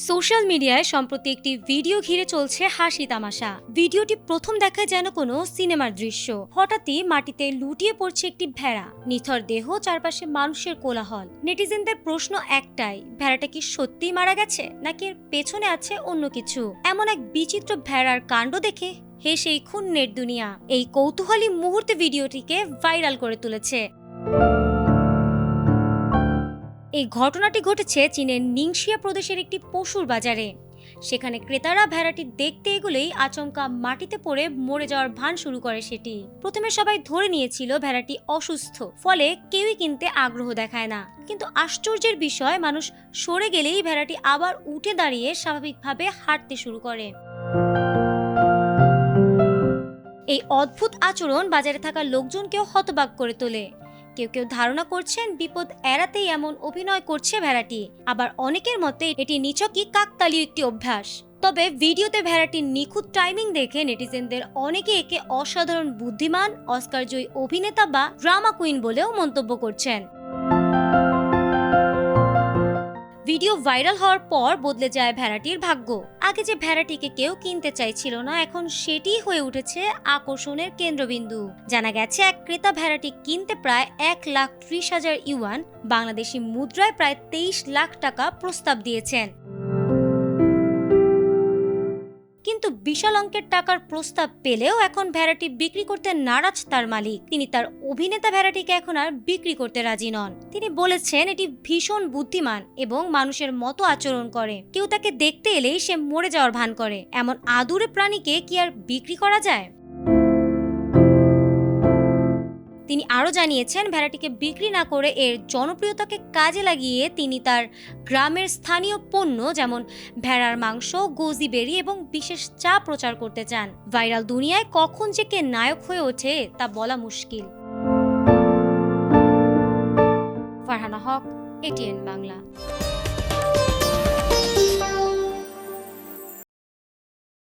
Social মিডিয়ায় সম্প্রতি একটি ভিডিও ঘিরে চলছে হাসি তামাশা। ভিডিওটি প্রথম দেখায় যেন কোনো সিনেমার দৃশ্য। হঠাৎই মাটিতে লুটিয়ে পড়ছে একটি ভেড়া, নিথর দেহ, চারপাশে মানুষের কোলাহল। নেটিজেনদের প্রশ্ন একটাই, ভেড়াটা কি সত্যিই মারা গেছে নাকি এর পেছনে আছে অন্য কিছু? এমন এক বিচিত্র ভেড়ার কাণ্ড দেখে হেসেই খুন্নের দুনিয়া। এই কৌতূহলী মুহূর্তে ভিডিওটিকে ভাইরাল করে তুলেছে। এই ঘটনাটি ঘটেছে চীনের নিংশিয়া প্রদেশের একটি পশুর বাজারে। সেখানে ক্রেতারা ভেড়াটি দেখতে এগুলেই আচমকা মাটিতে পড়ে মরে যাওয়ার ভান শুরু করে সেটি। প্রথমে সবাই ধরে নিয়েছিল ভেড়াটি অসুস্থ, ফলে কেউই কিনতে আগ্রহ দেখায় না। কিন্তু আশ্চর্যের বিষয়, মানুষ সরে গেলেই ভেড়াটি আবার উঠে দাঁড়িয়ে স্বাভাবিকভাবে হাঁটতে শুরু করে। এই অদ্ভুত আচরণ বাজারে থাকা লোকজনকেও হতবাক করে তোলে। কেউ কেউ ধারণা করছেন বিপদ এড়াতেই এমন অভিনয় করছে ভেড়াটি, আবার অনেকের মতে এটি নিছকই কাকতালীয় একটি অভ্যাস। তবে ভিডিওতে ভেড়াটির নিখুঁত টাইমিং দেখে নেটিজেনদের অনেকে একে অসাধারণ বুদ্ধিমান, অস্কারজয়ী অভিনেতা বা ড্রামা কুইন বলেও মন্তব্য করছেন। ভিডিও ভাইরাল হওয়ার পর বদলে যায় ভেড়াটির ভাগ্য। আগে যে ভেড়াটিকে কেউ কিনতে চাইছিল না, এখন সেটিই হয়ে উঠেছে আকর্ষণের কেন্দ্রবিন্দু। জানা গেছে এক ক্রেতা ভেড়াটি কিনতে প্রায় 1,30,000 ইউয়ান, বাংলাদেশি মুদ্রায় প্রায় 23 লাখ টাকা প্রস্তাব দিয়েছেন। কিন্তু বিশাল অঙ্কের টাকার প্রস্তাব পেলেও এখন ভেড়াটি বিক্রি করতে নারাজ তার মালিক। তিনি তার অভিনেতা ভেড়াটিকে এখন আর বিক্রি করতে রাজি নন। তিনি বলেছেন এটি ভীষণ বুদ্ধিমান এবং মানুষের মতো আচরণ করে। কেউ তাকে দেখতে এলেই সে মরে যাওয়ার ভান করে। এমন আদুরে প্রাণীকে কি আর বিক্রি করা যায়? তিনি আরও জানিয়েছেন ভেড়াটিকে বিক্রি না করে এর জনপ্রিয়তাকে কাজে লাগিয়ে তিনি তার গ্রামের স্থানীয় পণ্য যেমন ভেড়ার মাংস, গোজি বেরি এবং বিশেষ চা প্রচার করতে চান। ভাইরাল দুনিয়ায় কখন যে কে নায়ক হয়ে ওঠে তা বলা মুশকিল। ফারহানা হক, এটিএন বাংলা।